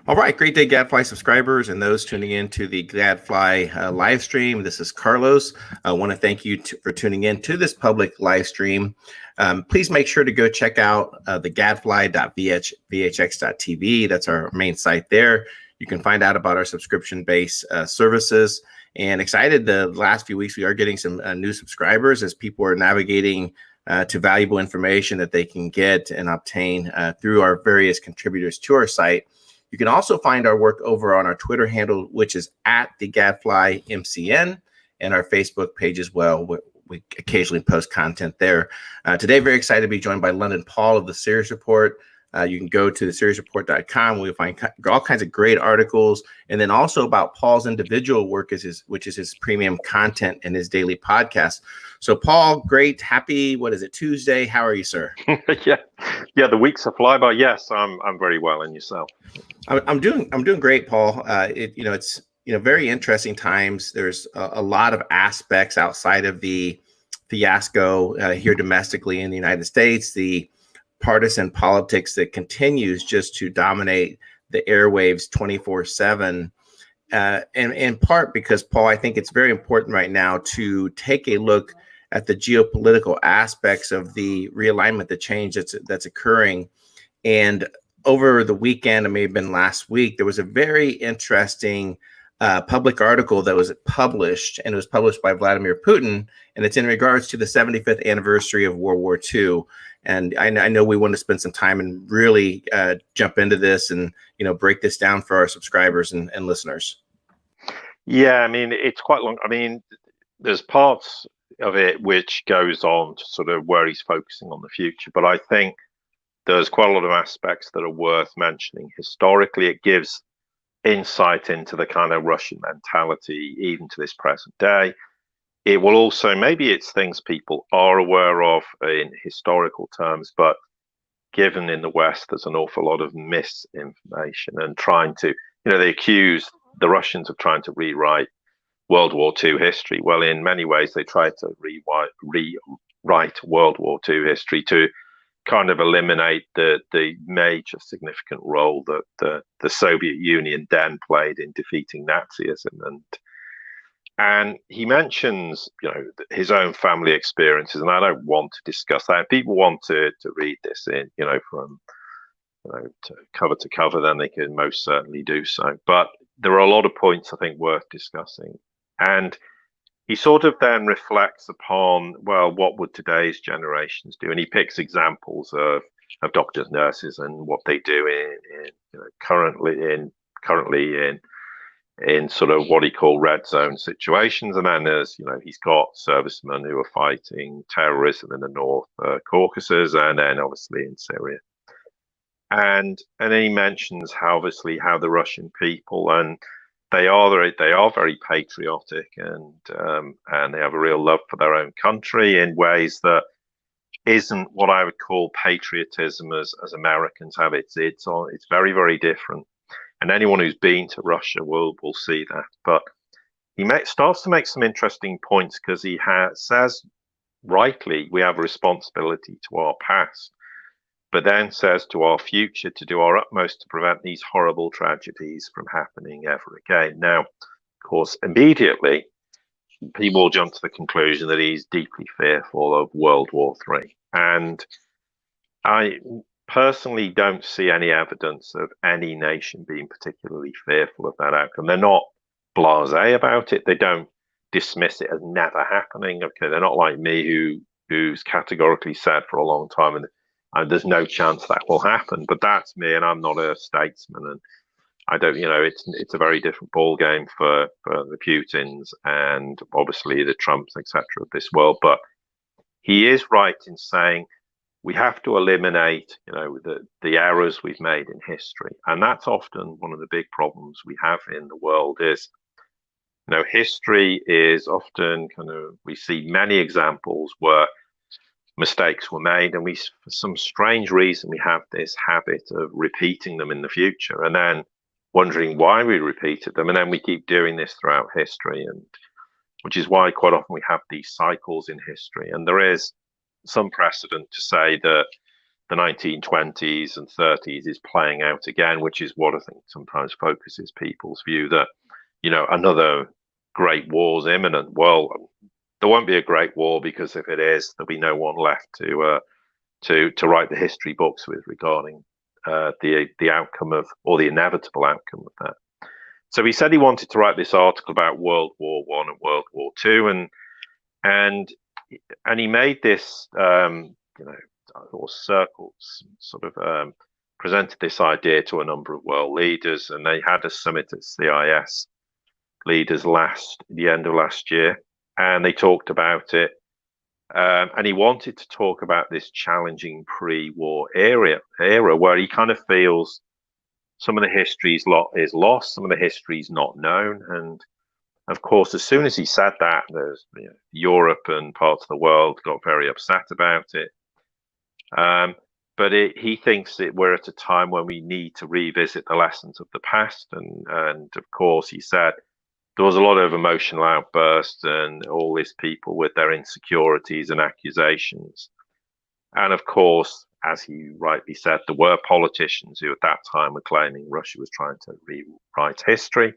All right, great day, Gadfly subscribers and those tuning in to the Gadfly live stream. This is Carlos. I want to thank you for tuning in to this public live stream. Please make sure to go check out the gadfly.vhx.tv. That's our main site there. You can find out about our subscription-based services. And excited, the last few weeks we are getting some new subscribers as people are navigating to valuable information that they can get and obtain through our various contributors to our site. You can also find our work over on our Twitter handle, which is at the Gadfly MCN, and our Facebook page as well. We occasionally post content there. Today, very excited to be joined by London Paul of the Series Report. You can go to theseriesreport.com. We'll find all kinds of great articles, and then also about Paul's individual work, which is his premium content and his daily podcast. So, Paul, great, happy. What is it, Tuesday? How are you, sir? yeah. The weeks are fly by. Yes, I'm very well. And yourself? I'm doing great, Paul. It's very interesting times. There's a lot of aspects outside of the fiasco here domestically in the United States, the partisan politics that continues just to dominate the airwaves 24/7. And in part because, Paul, I think it's very important right now to take a look at the geopolitical aspects of the realignment, the change that's occurring. And over the weekend, it may have been last week, there was a very interesting public article that was published, and it was published by Vladimir Putin, and it's in regards to the 75th anniversary of World War II. And I know we want to spend some time and really jump into this and break this down for our subscribers and listeners. Yeah, I mean, it's quite long. I mean, there's parts of it which goes on to sort of where he's focusing on the future, but I think there's quite a lot of aspects that are worth mentioning. Historically, it gives insight into the kind of Russian mentality, even to this present day. It will also, maybe it's things people are aware of in historical terms, but given in the West, there's an awful lot of misinformation and trying to, they accuse the Russians of trying to rewrite World War II history. Well, in many ways, they tried to rewrite World War II history to kind of eliminate the major significant role that the Soviet Union then played in defeating Nazism. And he mentions, his own family experiences, and I don't want to discuss that. If people want to read this in, from cover to cover, then they can most certainly do so. But there are a lot of points I think worth discussing. And he sort of then reflects upon, well, what would today's generations do? And he picks examples of doctors, nurses, and what they do currently in sort of what he called red zone situations. And then there's, he's got servicemen who are fighting terrorism in the North Caucasus, and then obviously in Syria. And then he mentions how the Russian people, and they are very patriotic, and they have a real love for their own country in ways that isn't what I would call patriotism as Americans have. It's very, very different. And anyone who's been to Russia will see that. But he starts to make some interesting points, because he says rightly we have a responsibility to our past, but then says to our future to do our utmost to prevent these horrible tragedies from happening ever again. Now, of course, immediately people jump to the conclusion that he's deeply fearful of World War III. And I personally don't see any evidence of any nation being particularly fearful of that outcome. They're not blasé about it. They don't dismiss it as never happening. Okay, they're not like me, who's categorically said for a long time, and there's no chance that will happen. But that's me, and I'm not a statesman, and I don't, it's a very different ball game for the Putins and obviously the Trumps, etc. of this world. But he is right in saying we have to eliminate, the errors we've made in history. And that's often one of the big problems we have in the world is, history is often we see many examples where mistakes were made, and for some strange reason, we have this habit of repeating them in the future and then wondering why we repeated them. And then we keep doing this throughout history, and which is why quite often we have these cycles in history. And there is some precedent to say that the 1920s and 30s is playing out again, which is what I think sometimes focuses people's view that, another great war is imminent. Well, there won't be a great war, because if it is, there'll be no one left to write the history books with regarding the outcome of, or the inevitable outcome of that. So he said he wanted to write this article about World War One and World War Two, and he made this, or circles, sort of presented this idea to a number of world leaders, and they had a summit at CIS leaders the end of last year, and they talked about it. And he wanted to talk about this challenging pre-war era where he kind of feels some of the history is lost, some of the history is not known. And of course, as soon as he said that, there's Europe and parts of the world got very upset about it. But he thinks that we're at a time when we need to revisit the lessons of the past. And of course, he said there was a lot of emotional outbursts and all these people with their insecurities and accusations. And of course, as he rightly said, there were politicians who at that time were claiming Russia was trying to rewrite history.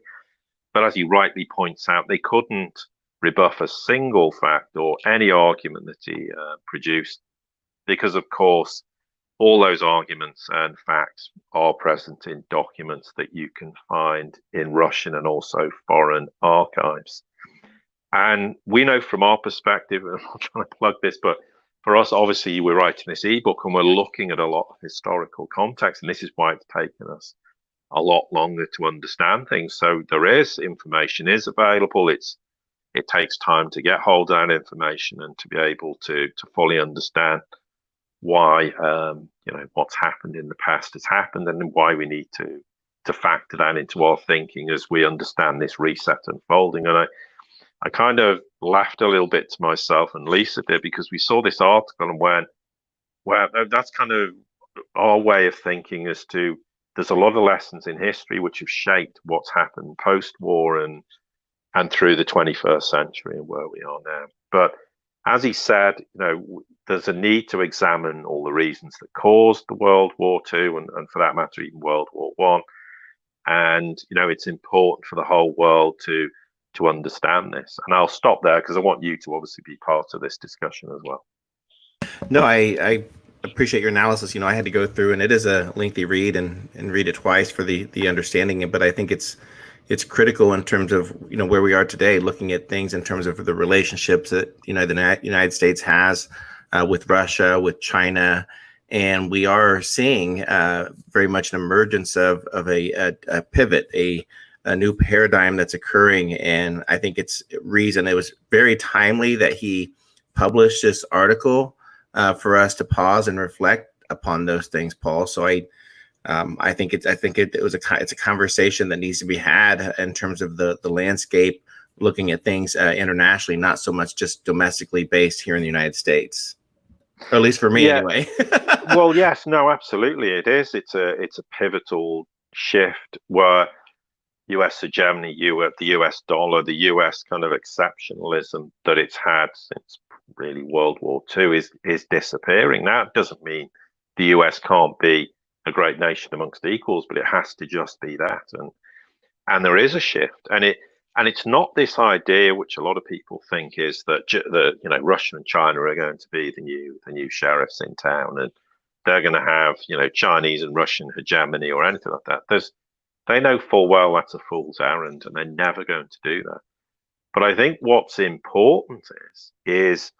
But as he rightly points out, they couldn't rebuff a single fact or any argument that he produced, because, of course, all those arguments and facts are present in documents that you can find in Russian and also foreign archives. And we know from our perspective, and I'm not trying to plug this, but for us, obviously, we're writing this ebook and we're looking at a lot of historical context, and this is why it's taken us a lot longer to understand things. So there is information is available. It takes time to get hold of that information and to be able to fully understand why what's happened in the past has happened, and why we need to factor that into our thinking as we understand this reset unfolding. And I kind of laughed a little bit to myself, and Lisa did, because we saw this article and went, well, that's kind of our way of thinking as to, there's a lot of lessons in history which have shaped what's happened post-war and through the 21st century and where we are now. But as he said, there's a need to examine all the reasons that caused the World War II and for that matter, even World War One. And, it's important for the whole world to understand this. And I'll stop there because I want you to obviously be part of this discussion as well. No, I appreciate your analysis. I had to go through, and it is a lengthy read and read it twice for the understanding. But I think it's critical in terms of where we are today, looking at things in terms of the relationships that the United States has with Russia, with China, and we are seeing very much an emergence of a pivot, a new paradigm that's occurring. And I think it was very timely that he published this article for us to pause and reflect upon those things, Paul. So I think it's a conversation that needs to be had in terms of the landscape, looking at things internationally, not so much just domestically based here in the United States, or at least for me anyway. Well, yes, no, absolutely, it is. It's a pivotal shift where U.S. hegemony, the U.S. dollar, the U.S. kind of exceptionalism that it's had since really World War II is disappearing. Now, it doesn't mean the U.S. can't be a great nation amongst equals, but it has to just be that. And there is a shift, and it's not this idea which a lot of people think is that Russia and China are going to be the new sheriffs in town, and they're going to have Chinese and Russian hegemony or anything like that. They know full well that's a fool's errand, and they're never going to do that. But I think what's important is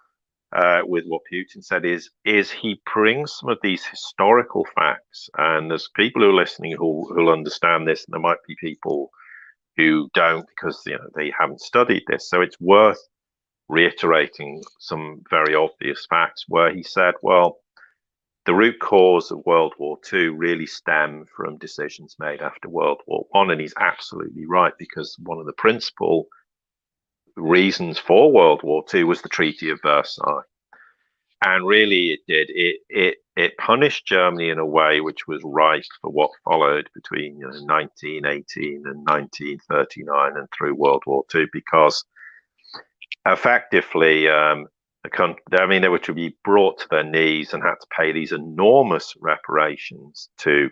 with what Putin said is he brings some of these historical facts, and there's people who are listening who'll understand this, and there might be people who don't because they haven't studied this. So it's worth reiterating some very obvious facts where he said, well, the root cause of World War II really stemmed from decisions made after World War I, and he's absolutely right, because one of the principal reasons for World War II was the Treaty of Versailles. And really it punished Germany in a way which was rife for what followed between 1918 and 1939 and through World War II, because effectively I mean, they were to be brought to their knees and had to pay these enormous reparations to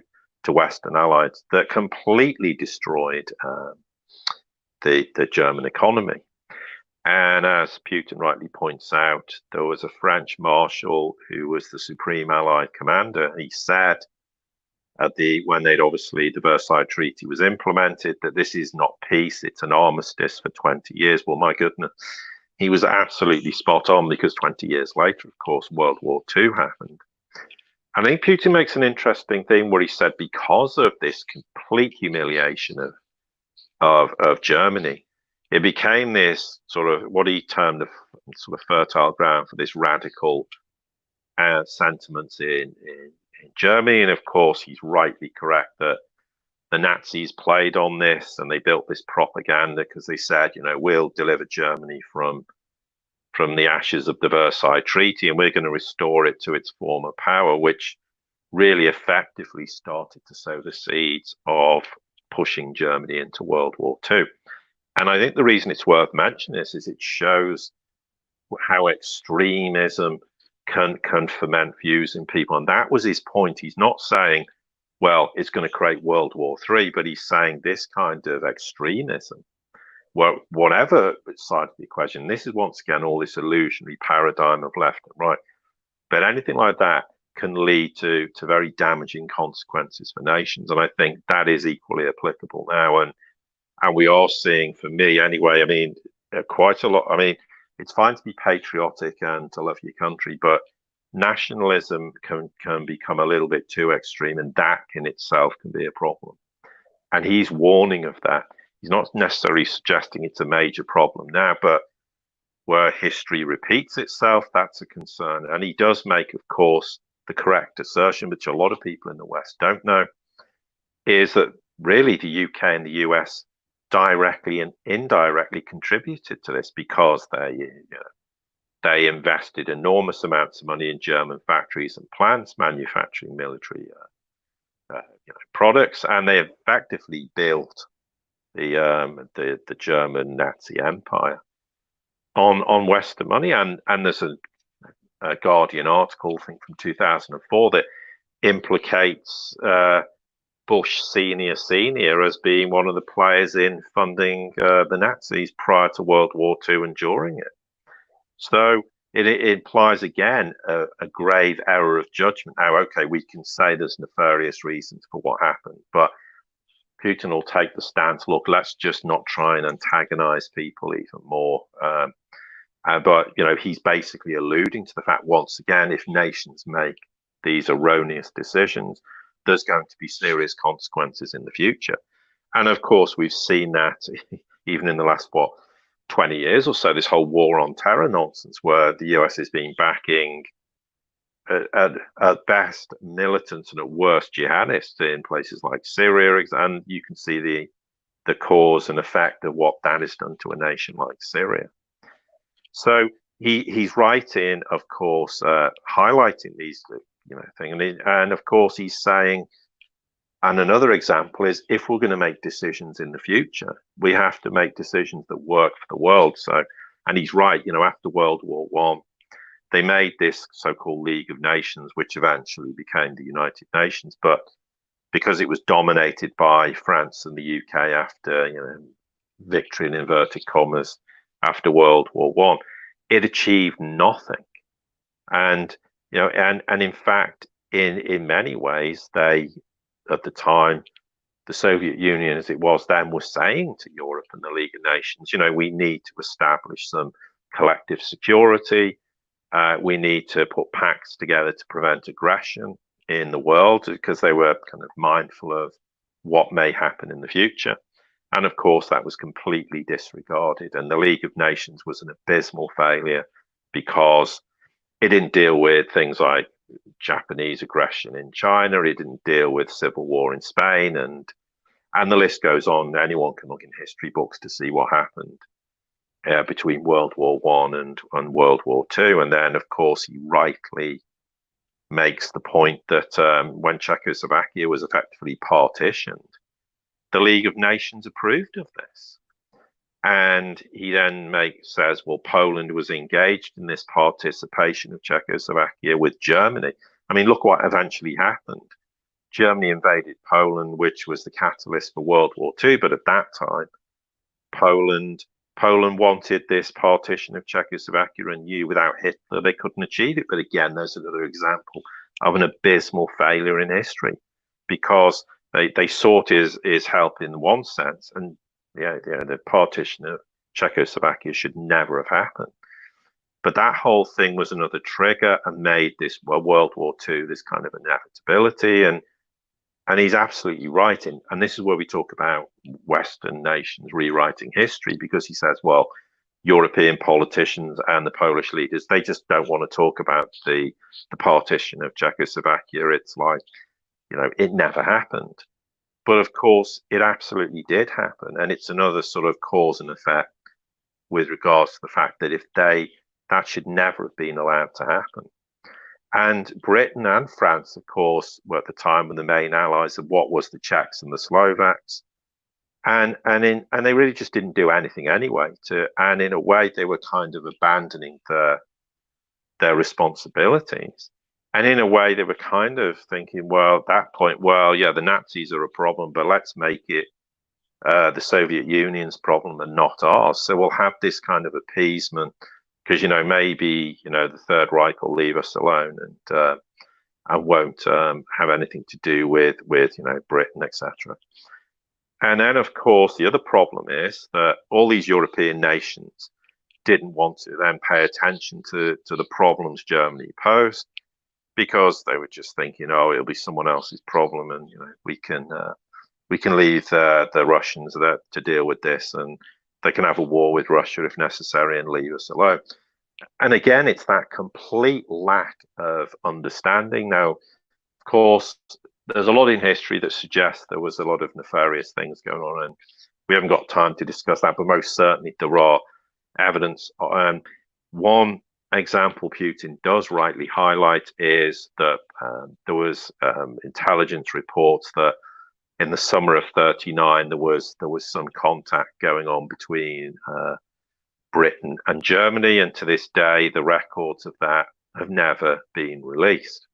Western allies that completely destroyed the German economy. And as Putin rightly points out, there was a French marshal who was the supreme Allied commander. He said when the Versailles Treaty was implemented, that this is not peace, it's an armistice for 20 years. Well, my goodness, he was absolutely spot on, because 20 years later, of course, World War II happened. I think Putin makes an interesting thing where he said, because of this complete humiliation of Germany, it became this sort of what he termed the sort of fertile ground for this radical sentiments in Germany. And of course, he's rightly correct that the Nazis played on this, and they built this propaganda because they said, we'll deliver Germany from the ashes of the Versailles Treaty, and we're going to restore it to its former power, which really effectively started to sow the seeds of pushing Germany into World War II. And I think the reason it's worth mentioning this is it shows how extremism can ferment views in people. And that was his point. He's not saying, well, it's going to create World War III, but he's saying this kind of extremism, well, whatever side of the equation, this is once again all this illusionary paradigm of left and right, but anything like that can lead to very damaging consequences for nations. And I think that is equally applicable now. And we are seeing, for me anyway, I mean, quite a lot. I mean, it's fine to be patriotic and to love your country, but nationalism can become a little bit too extreme, and that in itself can be a problem. And he's warning of that. He's not necessarily suggesting it's a major problem now, but where history repeats itself, that's a concern. And he does make, of course, the correct assertion, which a lot of people in the West don't know, is that really the UK and the US directly and indirectly contributed to this, because they invested enormous amounts of money in German factories and plants manufacturing military products, and they effectively built the German Nazi Empire on Western money. And there's a Guardian article, I think from 2004, that implicates Bush senior as being one of the players in funding the Nazis prior to World War II and during it. So it implies, again, a grave error of judgment. Now, okay, we can say there's nefarious reasons for what happened, but Putin will take the stance, look, let's just not try and antagonize people even more. But, he's basically alluding to the fact, once again, if nations make these erroneous decisions, there's going to be serious consequences in the future. And of course, we've seen that even in the last, 20 years or so, this whole war on terror nonsense, where the US has been backing, at best, militants and at worst, jihadists in places like Syria. And you can see the cause and effect of what that has done to a nation like Syria. So he's right in, of course, highlighting these things. And of course, he's saying, and another example is, if we're going to make decisions in the future, we have to make decisions that work for the world. So, and he's right, after World War I, they made this so-called League of Nations, which eventually became the United Nations. But because it was dominated by France and the UK after, victory in inverted commas after World War I, it achieved nothing. And, and in fact, in many ways, they, at the time, the Soviet Union, as it was then, was saying to Europe and the League of Nations, we need to establish some collective security. We need to put pacts together to prevent aggression in the world, because they were kind of mindful of what may happen in the future. And of course, that was completely disregarded. And the League of Nations was an abysmal failure, because it didn't deal with things like Japanese aggression in China. It didn't deal with civil war in Spain, and the list goes on. Anyone can look in history books to see what happened between World War I and World War II. And then, of course, he rightly makes the point that when Czechoslovakia was effectively partitioned, the League of Nations approved of this. And he then says, well, Poland was engaged in this participation of Czechoslovakia with Germany. I mean, look what eventually happened. Germany invaded Poland, which was the catalyst for World War II. But at that time, Poland wanted this partition of Czechoslovakia and knew without Hitler they couldn't achieve it. But again, there's another example of an abysmal failure in history, because they sought his help in one sense, and the partition of Czechoslovakia should never have happened. But that whole thing was another trigger and made this World War II this kind of inevitability. And he's absolutely right. And this is where we talk about Western nations rewriting history, because he says, well, European politicians and the Polish leaders, they just don't want to talk about the partition of Czechoslovakia. It's like, it never happened. But of course, it absolutely did happen. And it's another sort of cause and effect with regards to the fact that that should never have been allowed to happen. And Britain and France, of course, were at the time the main allies of what was the Czechs and the Slovaks. And they really just didn't do anything anyway. And in a way, they were kind of abandoning their responsibilities. And in a way, they were kind of thinking, well, at that point, well, yeah, the Nazis are a problem, but let's make it the Soviet Union's problem and not ours. So we'll have this kind of appeasement, because maybe the Third Reich will leave us alone and won't have anything to do with Britain, etc. And then, of course, the other problem is that all these European nations didn't want to then pay attention to the problems Germany posed, because they were just thinking, oh, it'll be someone else's problem, and we can leave the Russians to deal with this, and they can have a war with Russia if necessary and leave us alone. And again, it's that complete lack of understanding. Now, of course, there's a lot in history that suggests there was a lot of nefarious things going on, and we haven't got time to discuss that, but most certainly there are evidence. One example Putin does rightly highlight is that there was intelligence reports that in the summer of '39 there was some contact going on between Britain and Germany, and to this day the records of that have never been released.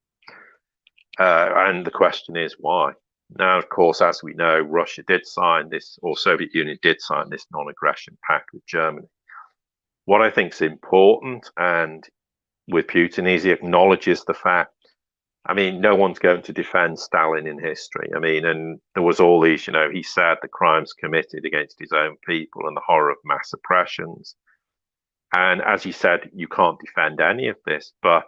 And the question is why? Now, of course, as we know, Russia did sign this, or Soviet Union did sign this non-aggression pact with Germany. What I think is important, and with Putin, is he acknowledges the fact, I mean, no one's going to defend Stalin in history. I mean, and there was all these, he said the crimes committed against his own people and the horror of mass oppressions. And as he said, you can't defend any of this. But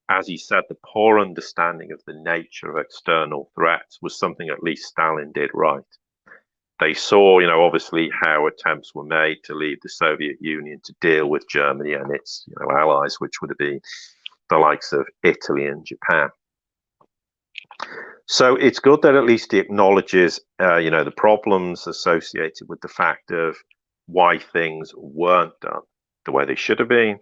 as he said, the poor understanding of the nature of external threats was something at least Stalin did right. They saw, obviously how attempts were made to leave the Soviet Union to deal with Germany and its, allies, which would have been the likes of Italy and Japan. So it's good that at least he acknowledges, the problems associated with the fact of why things weren't done the way they should have been.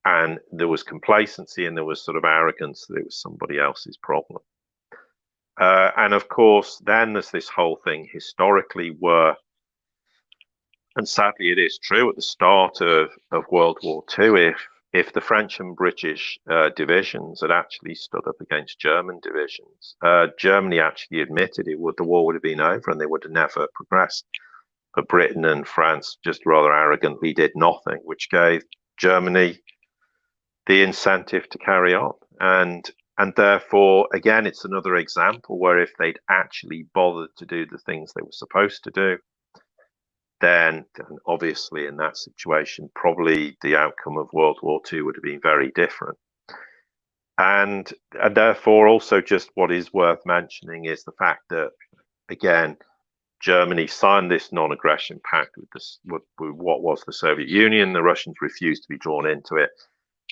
And there was complacency and there was sort of arrogance that it was somebody else's problem. And of course, then there's this whole thing historically where, and sadly it is true, at the start of World War II, if the French and British divisions had actually stood up against German divisions, Germany actually admitted the war would have been over and they would have never progressed. But Britain and France just rather arrogantly did nothing, which gave Germany the incentive to carry on. And therefore, again, it's another example where if they'd actually bothered to do the things they were supposed to do, then obviously in that situation, probably the outcome of World War II would have been very different. And therefore, also just what is worth mentioning is the fact that, again, Germany signed this non-aggression pact with what was the Soviet Union. The Russians refused to be drawn into it.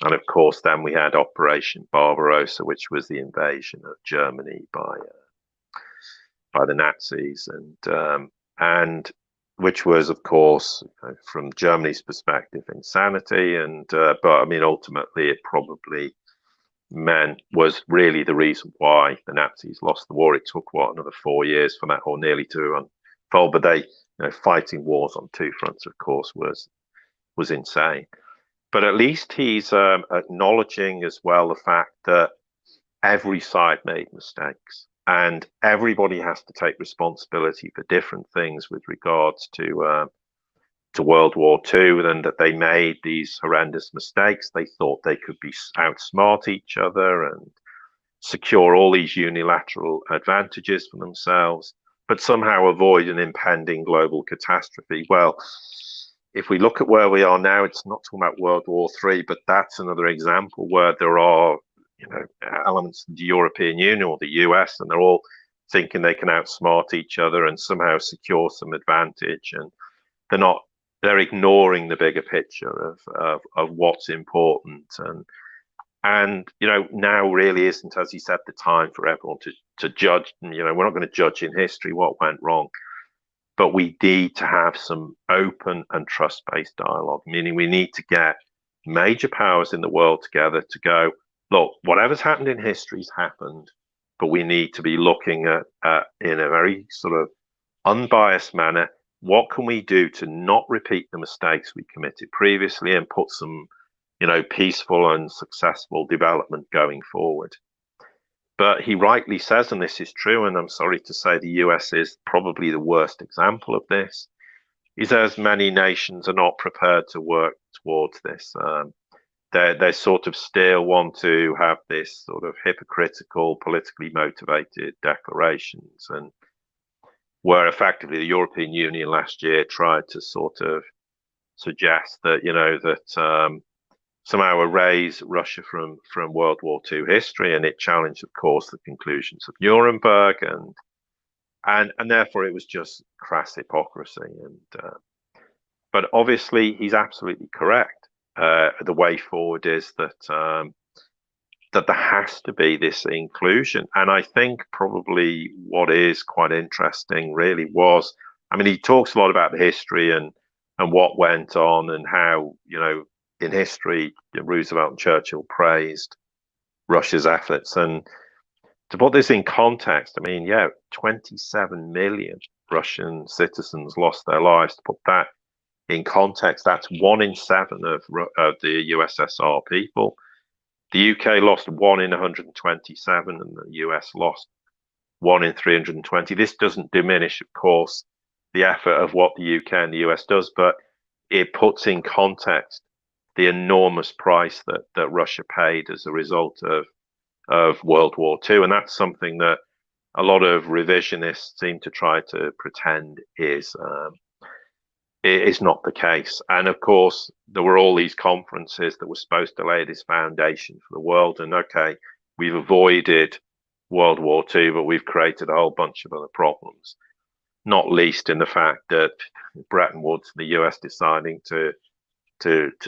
And of course, then we had Operation Barbarossa, which was the invasion of Germany by the Nazis, and which was, of course, from Germany's perspective, insanity. But I mean, ultimately, it probably was really the reason why the Nazis lost the war. It took another 4 years for that, or nearly fold. But they, fighting wars on two fronts, of course, was insane. But at least he's acknowledging as well the fact that every side made mistakes, and everybody has to take responsibility for different things with regards to World War II, and that they made these horrendous mistakes. They thought they could be outsmart each other and secure all these unilateral advantages for themselves, but somehow avoid an impending global catastrophe. Well, if we look at where we are now, it's not talking about World War III, but that's another example where there are, elements of the European Union or the US, and they're all thinking they can outsmart each other and somehow secure some advantage, and they're ignoring the bigger picture of what's important. And now really isn't, as he said, the time for everyone to judge. We're not going to judge in history what went wrong, but we need to have some open and trust-based dialogue, meaning we need to get major powers in the world together to go, look, whatever's happened in history's happened, but we need to be looking at in a very sort of unbiased manner, what can we do to not repeat the mistakes we committed previously and put some peaceful and successful development going forward. But he rightly says, and this is true, and I'm sorry to say the US is probably the worst example of this, he says many nations are not prepared to work towards this. They sort of still want to have this sort of hypocritical, politically motivated declarations, and where effectively the European Union last year tried to sort of suggest that, somehow erase Russia from World War II history, and it challenged, of course, the conclusions of Nuremberg, and therefore it was just crass hypocrisy. But obviously he's absolutely correct. The way forward is that that there has to be this inclusion, and I think probably what is quite interesting really was, he talks a lot about the history and what went on, and how in history, Roosevelt and Churchill praised Russia's efforts. And to put this in context, 27 million Russian citizens lost their lives. To put that in context, that's 1 in 7 of the USSR people. The UK lost 1 in 127, and the US lost 1 in 320. This doesn't diminish, of course, the effort of what the UK and the US does, but it puts in context the enormous price that Russia paid as a result of World War II. And that's something that a lot of revisionists seem to try to pretend is not the case. And of course, there were all these conferences that were supposed to lay this foundation for the world. And okay, we've avoided World War II, but we've created a whole bunch of other problems, not least in the fact that Bretton Woods, the US deciding to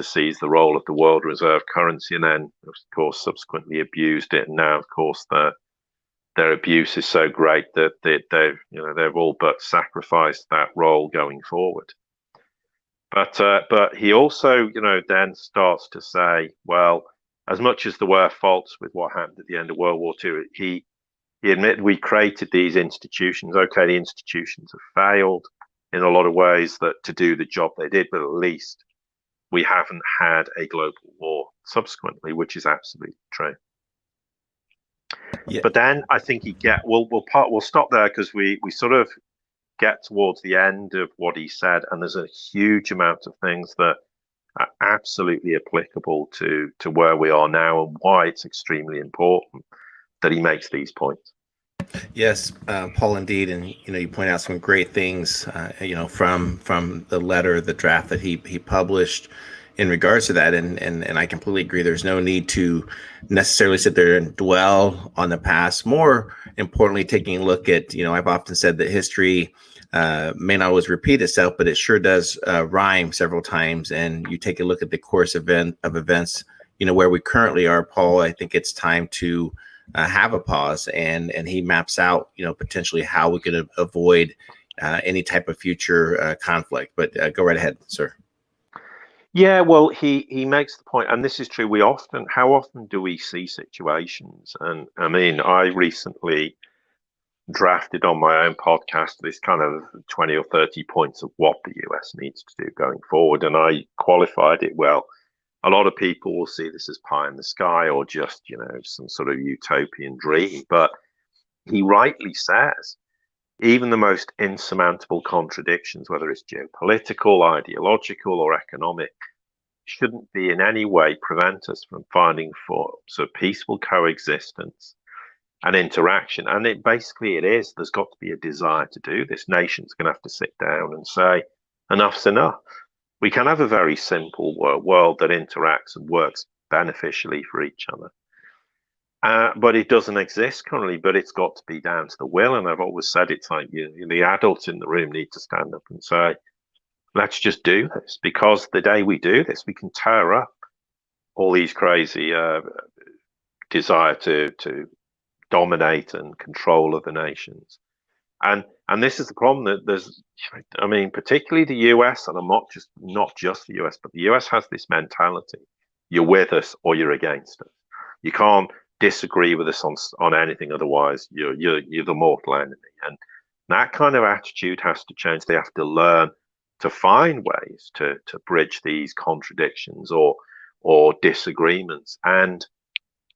seize the role of the world reserve currency, and then of course subsequently abused it. And now, of course, their abuse is so great that they've all but sacrificed that role going forward. But he also then starts to say, well, as much as there were faults with what happened at the end of World War II, he admitted we created these institutions. Okay, the institutions have failed in a lot of ways to do the job they did, but at least we haven't had a global war subsequently, which is absolutely true. Yeah. But then I think we'll stop there, because we sort of get towards the end of what he said, and there's a huge amount of things that are absolutely applicable to where we are now, and why it's extremely important that he makes these points. Yes, Paul, indeed, and you point out some great things, from the letter, the draft that he published in regards to that, and I completely agree. There's no need to necessarily sit there and dwell on the past. More importantly, taking a look at, I've often said that history may not always repeat itself, but it sure does rhyme several times. And you take a look at the course of events, where we currently are, Paul. I think it's time to have a pause, and he maps out, potentially how we could avoid any type of future conflict. But go right ahead, sir. Yeah, well, he makes the point, and this is true. How often do we see situations? And I recently drafted on my own podcast this kind of 20 or 30 points of what the US needs to do going forward. And I qualified it well. A lot of people will see this as pie in the sky or just, some sort of utopian dream. But he rightly says, even the most insurmountable contradictions, whether it's geopolitical, ideological, or economic, shouldn't be in any way prevent us from finding for sort of peaceful coexistence and interaction. And it is, there's got to be a desire to do this. Nations going to have to sit down and say, enough's enough. We can have a very simple world that interacts and works beneficially for each other. But it doesn't exist currently, but it's got to be down to the will. And I've always said it's like the adults in the room need to stand up and say, let's just do this, because the day we do this, we can tear up all these crazy desire to dominate and control other nations. And this is the problem, that there's, particularly the US, and I'm not just the US, but the US has this mentality: you're with us or you're against us. You can't disagree with us on anything, otherwise you're the mortal enemy. And that kind of attitude has to change. They have to learn to find ways to bridge these contradictions or disagreements. And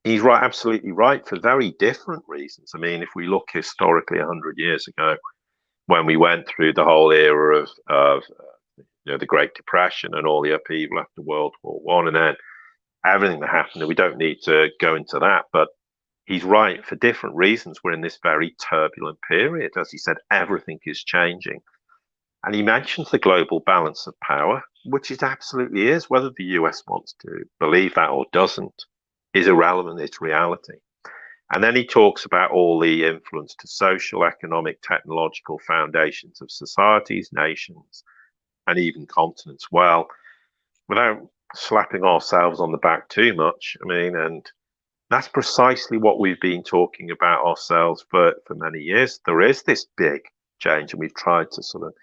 he's right, absolutely right, for very different reasons. If we look historically 100 years ago, when we went through the whole era of the Great Depression and all the upheaval after World War One, and then everything that happened, and we don't need to go into that, but he's right, for different reasons, we're in this very turbulent period. As he said, everything is changing. And he mentions the global balance of power, which it absolutely is. Whether the US wants to believe that or doesn't is irrelevant. It's reality. And then he talks about all the influence to social, economic, technological foundations of societies, nations, and even continents. Well, without slapping ourselves on the back too much, and that's precisely what we've been talking about ourselves for many years. There is this big change, and we've tried to sort of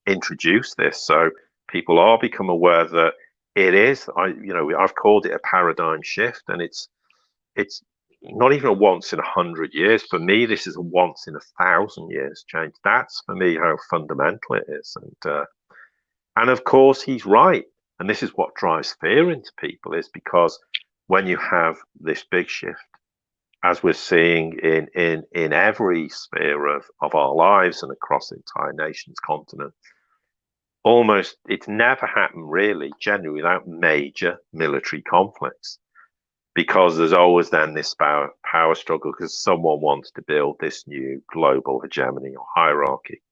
introduce this so people are become aware that it is. I've called it a paradigm shift, and it's not even a once in 100 years. For me, this is a once in 1,000 years change. That's for me how fundamental it is. And of course he's right. And this is what drives fear into people, is because when you have this big shift, as we're seeing in every sphere of our lives and across the entire nation's continent, almost it's never happened really generally without major military conflicts, because there's always then this power struggle, because someone wants to build this new global hegemony or hierarchy.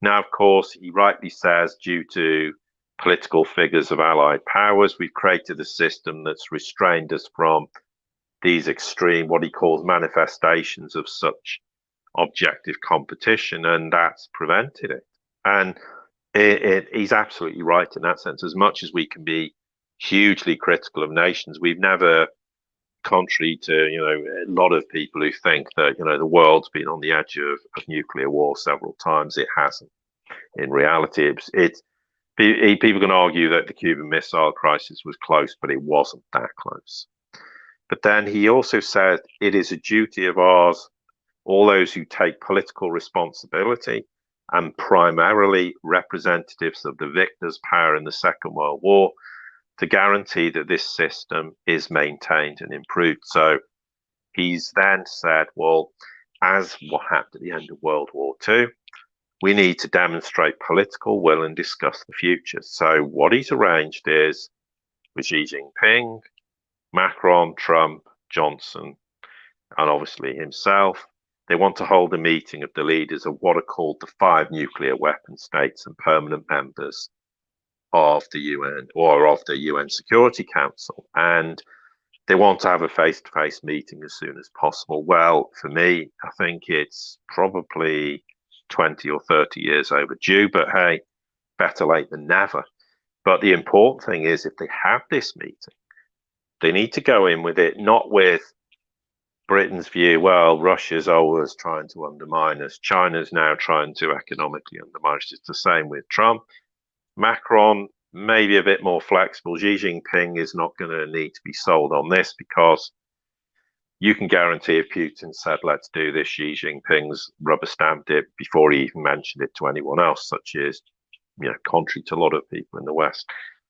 Now, of course, he rightly says, due to political figures of allied powers, we've created a system that's restrained us from these extreme, what he calls manifestations of such objective competition, and that's prevented it. And he's absolutely right in that sense. As much as we can be hugely critical of nations, we've never, contrary to a lot of people who think that the world's been on the edge of nuclear war several times, it hasn't. In reality, people can argue that the Cuban Missile Crisis was close, but it wasn't that close. But then he also said it is a duty of ours, all those who take political responsibility, and primarily representatives of the victors' power in the Second World War, to guarantee that this system is maintained and improved. So he's then said, well, as what happened at the end of World War II, we need to demonstrate political will and discuss the future. So what he's arranged is, with Xi Jinping, Macron, Trump, Johnson, and obviously himself, they want to hold a meeting of the leaders of what are called the 5 nuclear weapon states and permanent members of the UN, or of the UN Security Council. And they want to have a face-to-face meeting as soon as possible. Well, for me, I think it's probably 20 or 30 years overdue, but hey, better late than never. But the important thing is, if they have this meeting, they need to go in with it, not with Britain's view, well, Russia's always trying to undermine us, China's now trying to economically undermine us. It's the same with Trump. Macron, maybe a bit more flexible. Xi Jinping is not going to need to be sold on this, because you can guarantee if Putin said, let's do this, Xi Jinping's rubber stamped it before he even mentioned it to anyone else, such as, contrary to a lot of people in the West.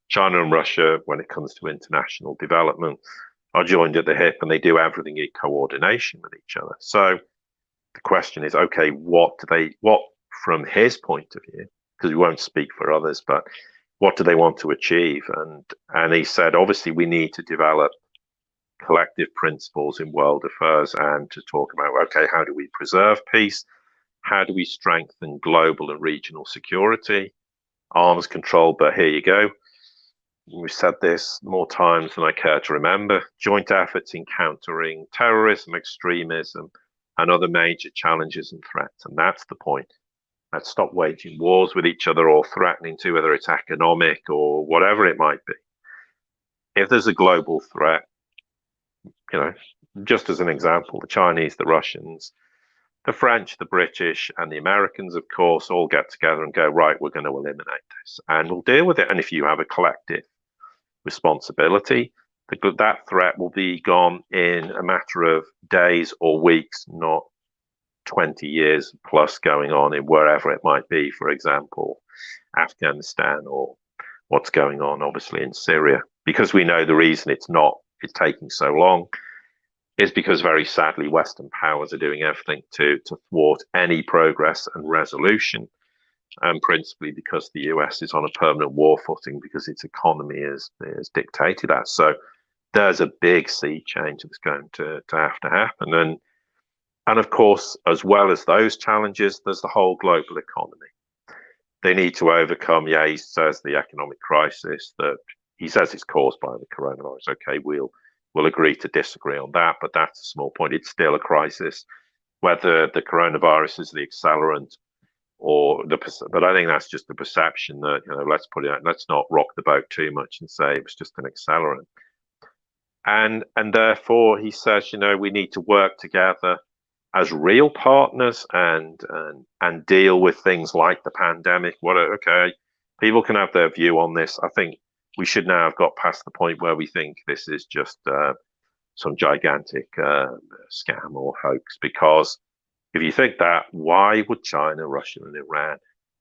China and Russia, when it comes to international development, are joined at the hip, and they do everything in coordination with each other. So the question is, okay, what from his point of view, because we won't speak for others, but what do they want to achieve? And he said, obviously, we need to develop collective principles in world affairs and to talk about, okay, how do we preserve peace? How do we strengthen global and regional security? Arms control, but here you go. We've said this more times than I care to remember. Joint efforts in countering terrorism, extremism, and other major challenges and threats. And that's the point. Let's stop waging wars with each other or threatening to, whether it's economic or whatever it might be. If there's a global threat, just as an example, the Chinese, the Russians, the French, the British, and the Americans, of course, all get together and go, right, we're going to eliminate this and we'll deal with it. And if you have a collective responsibility, that threat will be gone in a matter of days or weeks, not 20 years plus going on in wherever it might be, for example, Afghanistan, or what's going on, obviously, in Syria. Because we know the reason it's taking so long is because, very sadly, Western powers are doing everything to thwart any progress and resolution, and principally because the US is on a permanent war footing because its economy is dictated as. So there's a big sea change that's going to have to happen. And of course, as well as those challenges, there's the whole global economy. They need to overcome, he says, the economic crisis that he says is caused by the coronavirus. Okay, we'll agree to disagree on that, but that's a small point. It's still a crisis, whether the coronavirus is the accelerant but I think that's just the perception that, let's not rock the boat too much and say it was just an accelerant. And therefore, he says, we need to work together as real partners and deal with things like the pandemic. Okay, people can have their view on this. I think we should now have got past the point where we think this is just some gigantic scam or hoax. Because if you think that, why would China, Russia, and Iran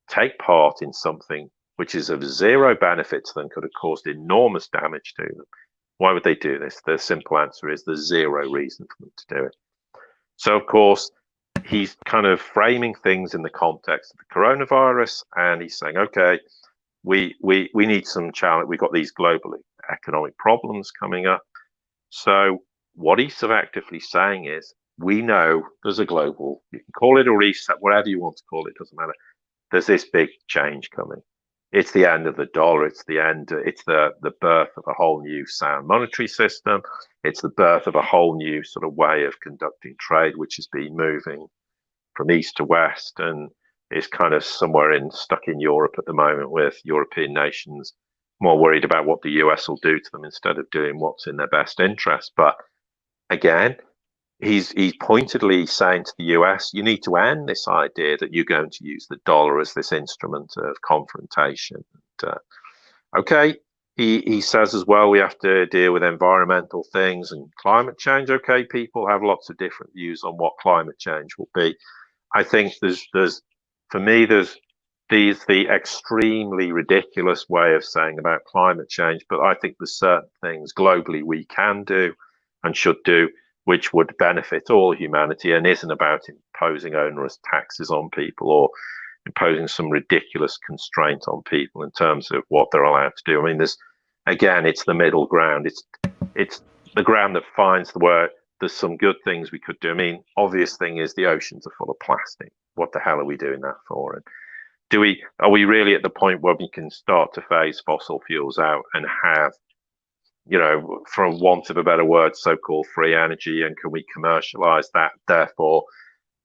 take part in something which is of zero benefit to them, could have caused enormous damage to them? Why would they do this? The simple answer is there's zero reason for them to do it. So, of course, he's kind of framing things in the context of the coronavirus, and he's saying, okay, we need some challenge. We've got these global economic problems coming up. So what he's effectively saying is, we know there's a global, you can call it a reset, whatever you want to call it, doesn't matter. There's this big change coming. It's the end of the dollar. It's the birth of a whole new sound monetary system. It's the birth of a whole new sort of way of conducting trade, which has been moving from east to west and is kind of somewhere stuck in Europe at the moment, with European nations more worried about what the US will do to them instead of doing what's in their best interest. But again, he's pointedly saying to the US, you need to end this idea that you're going to use the dollar as this instrument of confrontation. Okay, he says as well, we have to deal with environmental things and climate change. Okay, people have lots of different views on what climate change will be. I think there's the extremely ridiculous way of saying about climate change, but I think there's certain things globally we can do and should do which would benefit all humanity and isn't about imposing onerous taxes on people or imposing some ridiculous constraint on people in terms of what they're allowed to do. I mean, it's the middle ground. It's the ground that finds the word. There's some good things we could do. I mean, obvious thing is the oceans are full of plastic. What the hell are we doing that for? And are we really at the point where we can start to phase fossil fuels out and have, for want of a better word, so-called free energy, and can we commercialize that? Therefore,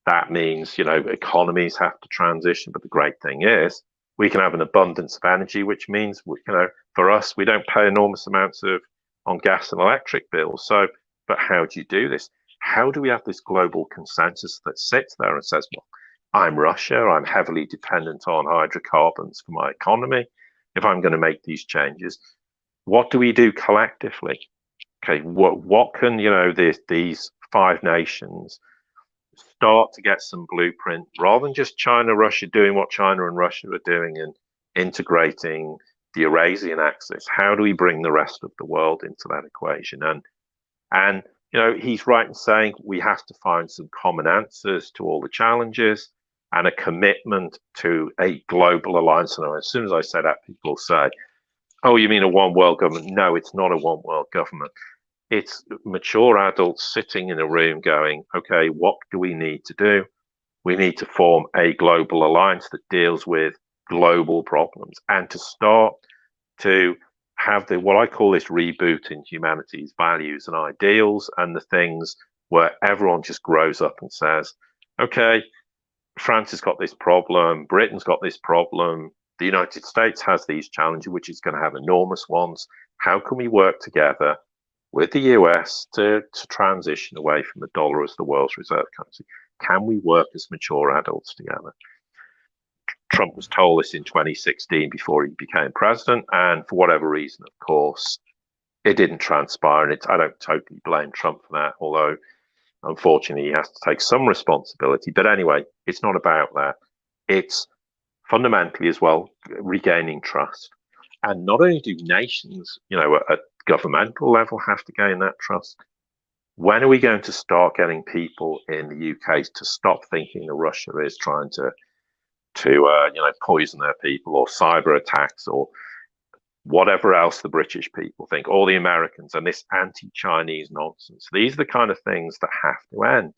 that means, economies have to transition. But the great thing is we can have an abundance of energy, which means, for us, we don't pay enormous amounts on gas and electric bills. So, but how do you do this? How do we have this global consensus that sits there and says, well, I'm Russia, I'm heavily dependent on hydrocarbons for my economy. If I'm going to make these changes, what do we do collectively? Okay, what can these five nations start to get some blueprint rather than just China, Russia doing what China and Russia are doing and integrating the Eurasian axis. How do we bring the rest of the world into that equation? And he's right in saying we have to find some common answers to all the challenges and a commitment to a global alliance. And as soon as I say that, people say, "Oh, you mean a one world government?" No, it's not a one world government. It's mature adults sitting in a room going, okay, what do we need to do? We need to form a global alliance that deals with global problems and to start to have what I call this reboot in humanity's values and ideals and the things where everyone just grows up and says, okay, France has got this problem, Britain's got this problem, the United States has these challenges, which is going to have enormous ones. How can we work together with the US to transition away from the dollar as the world's reserve currency? Can we work as mature adults together? Trump was told this in 2016 before he became president, and for whatever reason, of course, it didn't transpire. And I don't totally blame Trump for that, although unfortunately he has to take some responsibility. But anyway, it's not about that. It's fundamentally as well regaining trust. And not only do nations, at governmental level have to gain that trust. When are we going to start getting people in the UK to stop thinking that Russia is trying to poison their people or cyber attacks or whatever else the British people think, or the Americans, and this anti-Chinese nonsense? These are the kind of things that have to end.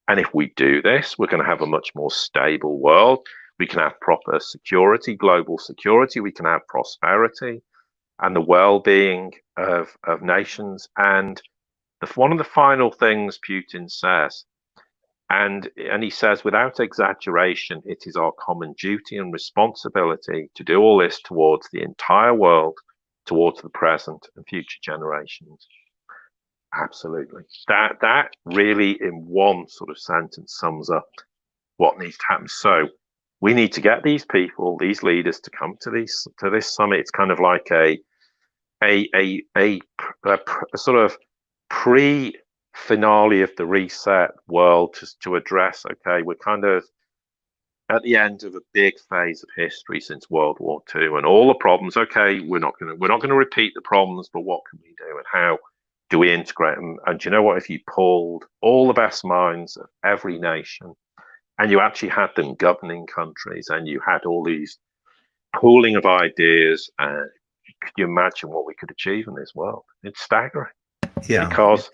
And if we do this, we're going to have a much more stable world. We can have proper security, global security. We can have prosperity and the well-being of nations. And one of the final things Putin says, and he says, without exaggeration, it is our common duty and responsibility to do all this towards the entire world, towards the present and future generations. Absolutely. That really, in one sort of sentence, sums up what needs to happen. So we need to get these people, these leaders, to come to this summit. It's kind of like a sort of pre-finale of the reset world to address, okay, we're kind of at the end of a big phase of history since World War II and all the problems. Okay, we're not going to repeat the problems, but what can we do and how do we integrate them? And do you know what? If you pulled all the best minds of every nation and you actually had them governing countries and you had all these pooling of ideas, could you imagine what we could achieve in this world? It's staggering. Yeah. Because,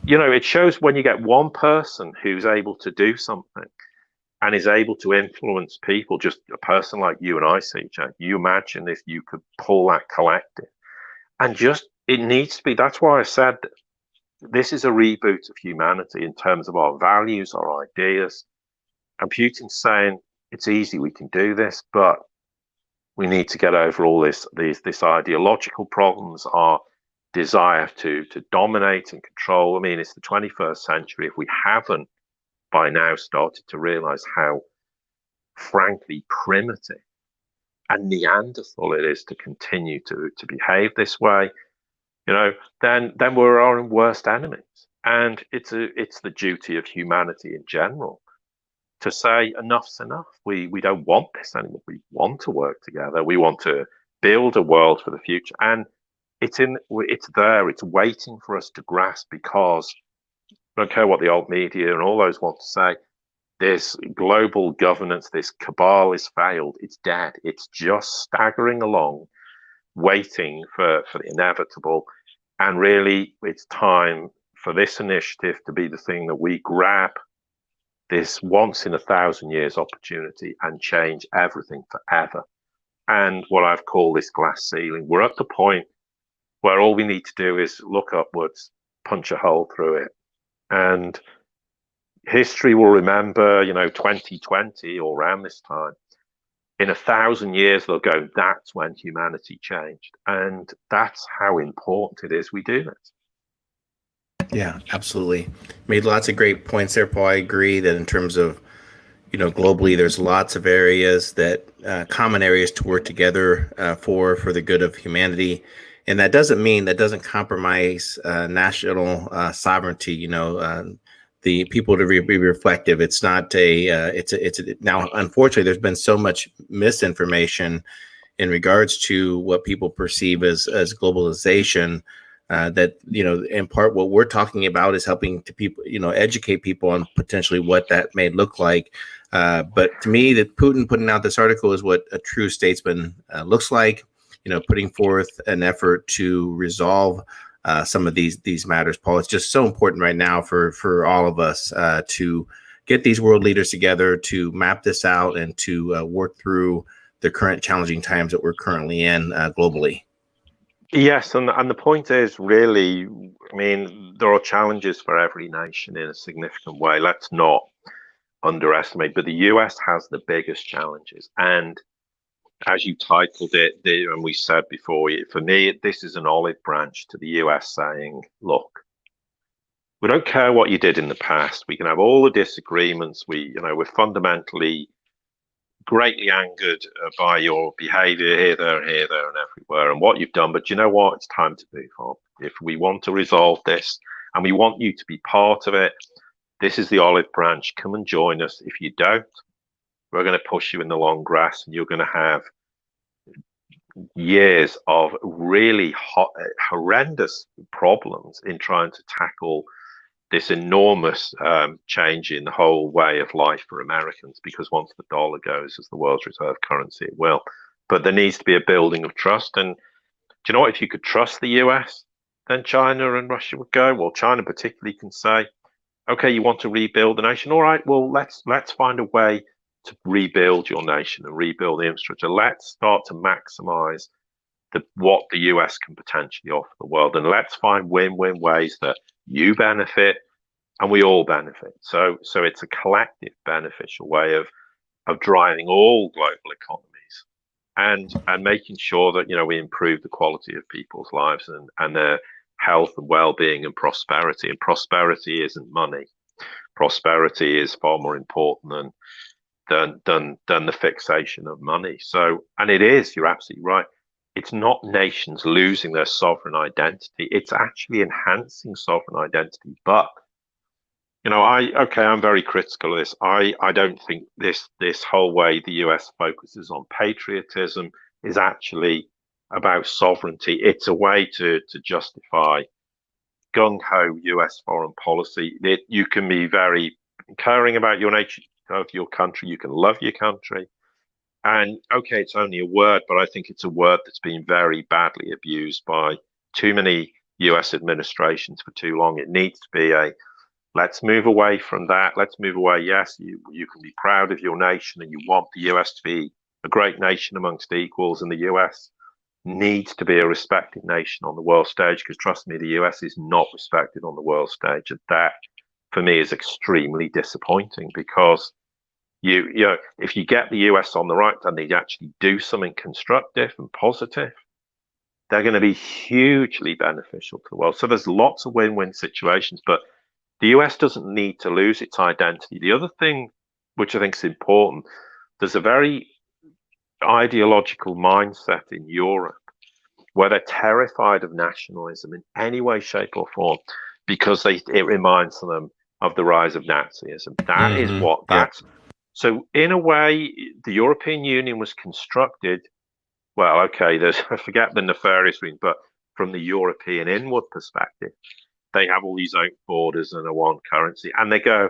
it shows when you get one person who's able to do something and is able to influence people, just a person like you and I, CJ, you imagine if you could pull that collective and it needs to be, that's why I said this is a reboot of humanity in terms of our values, our ideas. And Putin's saying it's easy, we can do this, but we need to get over all this ideological problems, our desire to dominate and control. I mean, it's the 21st century. If we haven't by now started to realize how frankly primitive and Neanderthal it is to continue to behave this way, then we're our own worst enemies. And it's the duty of humanity in general to say enough's enough. We don't want this anymore. We want to work together. We want to build a world for the future. And it's there. It's waiting for us to grasp, because I don't care what the old media and all those want to say. This global governance, this cabal has failed. It's dead. It's just staggering along, waiting for the inevitable. And really, it's time for this initiative to be the thing that we grab, this once in 1,000 years opportunity, and change everything forever. And what I've called this glass ceiling, we're at the point where all we need to do is look upwards, punch a hole through it. And history will remember, 2020 or around this time. In 1,000 years, they'll go, that's when humanity changed. And that's how important it is we do this. Yeah, absolutely. Made lots of great points there, Paul. I agree that in terms of, globally, there's lots of areas that common areas to work together for the good of humanity. And that doesn't mean that doesn't compromise national sovereignty. The people to be reflective. It's not a. Now, unfortunately, there's been so much misinformation in regards to what people perceive as globalization. That in part, what we're talking about is helping to people, educate people on potentially what that may look like. But to me, that Putin putting out this article is what a true statesman looks like. Putting forth an effort to resolve some of these matters, Paul. It's just so important right now for all of us to get these world leaders together to map this out and to work through the current challenging times that we're currently in globally. Yes, and the point is really, I mean, there are challenges for every nation in a significant way. Let's not underestimate, but the US has the biggest challenges. And as you titled it, and we said before, for me, this is an olive branch to the US saying, look, we don't care what you did in the past. We can have all the disagreements. We're fundamentally greatly angered by your behavior here, there, and everywhere, and what you've done. But you know what? It's time to move on. If we want to resolve this, and we want you to be part of it, this is the olive branch. Come and join us. If you don't, we're going to push you in the long grass, and you're going to have years of really horrendous problems in trying to tackle this enormous change in the whole way of life for Americans, because once the dollar goes as the world's reserve currency, it will. But there needs to be a building of trust. And do you know what? If you could trust the US, then China and Russia would go. Well, China particularly can say, okay, you want to rebuild the nation? All right, well, let's find a way to rebuild your nation and rebuild the infrastructure. Let's start to maximize what the US can potentially offer the world. And let's find win-win ways that you benefit and we all benefit. So it's a collective beneficial way of driving all global economies and making sure that we improve the quality of people's lives and their health and well-being and prosperity. And prosperity isn't money. Prosperity is far more important than the fixation of money. So, and it is, you're absolutely right. It's not nations losing their sovereign identity. It's actually enhancing sovereign identity. But, I'm very critical of this. I don't think this whole way the US focuses on patriotism is actually about sovereignty. It's a way to justify gung-ho US foreign policy. You can be very caring about your nature of your country. You can love your country. And okay, it's only a word, but I think it's a word that's been very badly abused by too many US administrations for too long. It needs to be let's move away from that. Let's move away. Yes, you can be proud of your nation and you want the US to be a great nation amongst equals, and the US needs to be a respected nation on the world stage, because trust me, the US is not respected on the world stage. And that, for me, is extremely disappointing, because if you get the US on the right and they actually do something constructive and positive, they're going to be hugely beneficial to the world. So there's lots of win-win situations, but the US doesn't need to lose its identity. The other thing, which I think is important, there's a very ideological mindset in Europe where they're terrified of nationalism in any way, shape, or form, because it reminds them of the rise of Nazism. That is what that's. So in a way, the European Union was constructed, well, okay, forget the nefarious reason, but from the European inward perspective, they have all these open borders and a one currency, and they go,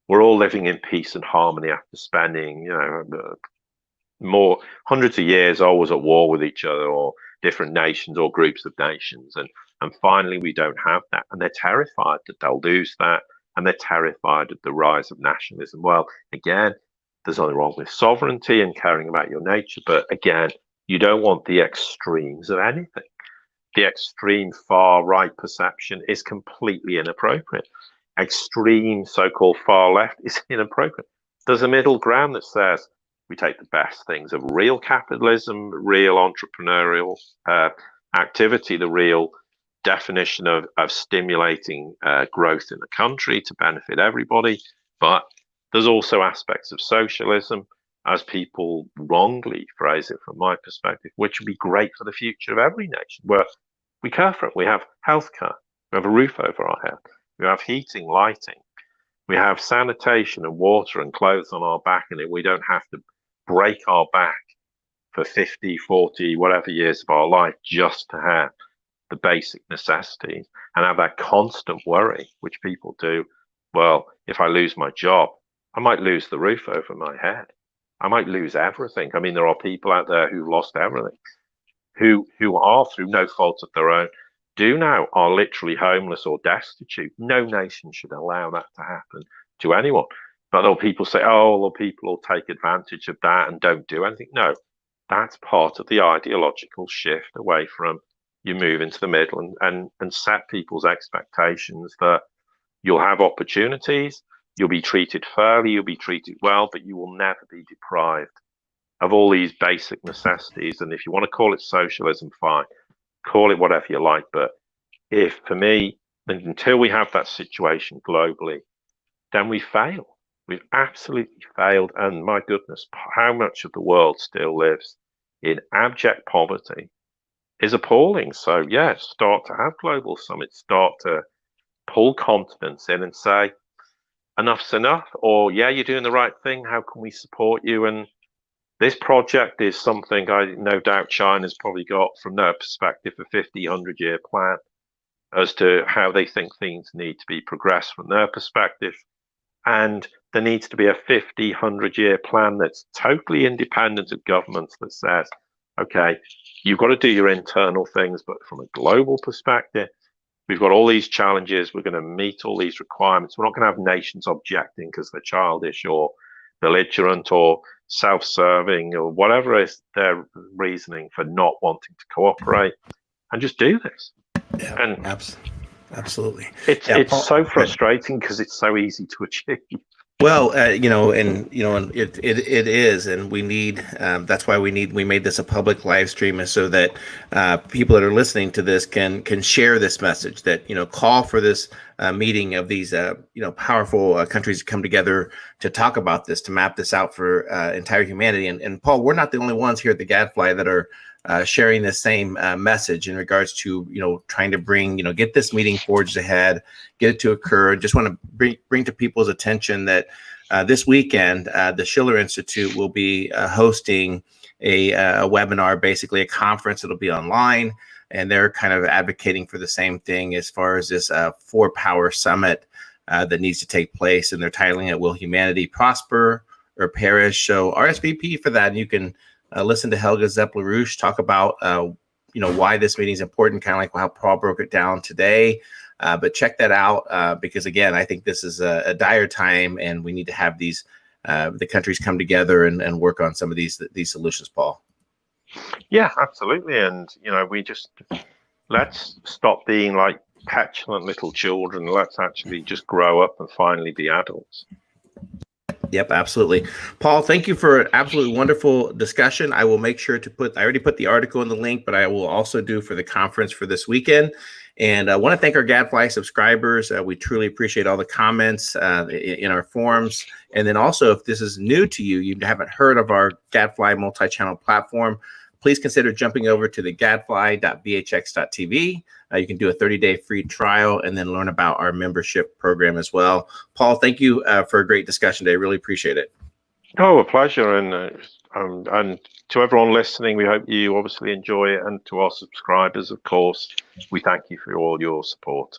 we're all living in peace and harmony after spending, more hundreds of years always at war with each other, or different nations or groups of nations. And finally, we don't have that. And they're terrified that they'll lose that. And they're terrified of the rise of nationalism. Well, again, there's nothing wrong with sovereignty and caring about your nature. But again, you don't want the extremes of anything. The extreme far right perception is completely inappropriate. Extreme so-called far left is inappropriate. There's a middle ground that says we take the best things of real capitalism, real entrepreneurial activity, the real definition of stimulating growth in the country to benefit everybody. But there's also aspects of socialism, as people wrongly phrase it from my perspective, which would be great for the future of every nation, where We care for it. We have healthcare. We have a roof over our head. We have heating, lighting. We have sanitation and water and clothes on our back, and we don't have to break our back for 50, 40, whatever years of our life just to have the basic necessities and have that constant worry, which people do. Well, if I lose my job, I might lose the roof over my head. I might lose everything. I mean, there are people out there who've lost everything, who are through no fault of their own, are literally homeless or destitute. No nation should allow that to happen to anyone. But there are people say, oh, well, people will take advantage of that and don't do anything. No, that's part of the ideological shift away from you move into the middle and set people's expectations that you'll have opportunities, you'll be treated fairly, you'll be treated well, but you will never be deprived of all these basic necessities. And if you want to call it socialism, fine, call it whatever you like. But for me, until we have that situation globally, then we fail. We've absolutely failed. And my goodness, how much of the world still lives in abject poverty is appalling. So yeah, start to have global summits, start to pull continents in and say, enough's enough, or yeah, you're doing the right thing. How can we support you? And this project is something I no doubt China's probably got from their perspective a 50, 100-year plan as to how they think things need to be progressed from their perspective. And there needs to be a 50, 100-year plan that's totally independent of governments that says, okay, you've got to do your internal things, but from a global perspective, we've got all these challenges. We're going to meet all these requirements. We're not going to have nations objecting because they're childish or belligerent or self-serving or whatever is their reasoning for not wanting to cooperate, and just do this. Yeah, and absolutely. It's so frustrating because it's so easy to achieve. Well, and it is, and we need. That's why we made this a public live stream, is so that people that are listening to this can share this message. That call for this meeting of these powerful countries to come together to talk about this, to map this out for entire humanity. And Paul, we're not the only ones here at the Gadfly that are sharing the same message in regards to trying to bring get this meeting forged ahead, get it to occur. Just want to bring to people's attention that this weekend the Schiller Institute will be hosting a webinar, basically a conference. It'll be online, and they're kind of advocating for the same thing as far as this 4-Power Summit that needs to take place, and they're titling it "Will Humanity Prosper or Perish?" So RSVP for that, and you can listen to Helga Zepp-LaRouche talk about why this meeting is important, kind of like how Paul broke it down today. But check that out because again, I think this is a dire time, and we need to have these the countries come together and work on some of these solutions, Paul. Yeah, absolutely. And let's stop being like petulant little children. Let's actually just grow up and finally be adults. Yep, absolutely. Paul, thank you for an absolutely wonderful discussion. I will make sure to I already put the article in the link, but I will also do for the conference for this weekend. And I want to thank our Gadfly subscribers. We truly appreciate all the comments in our forums. And then also, if this is new to you, you haven't heard of our Gadfly multi-channel platform, please consider jumping over to the gadfly.vhx.tv. You can do a 30-day free trial and then learn about our membership program as well. Paul, thank you for a great discussion today. Really appreciate it. Oh, a pleasure. And to everyone listening, we hope you obviously enjoy it. And to our subscribers, of course, we thank you for all your support.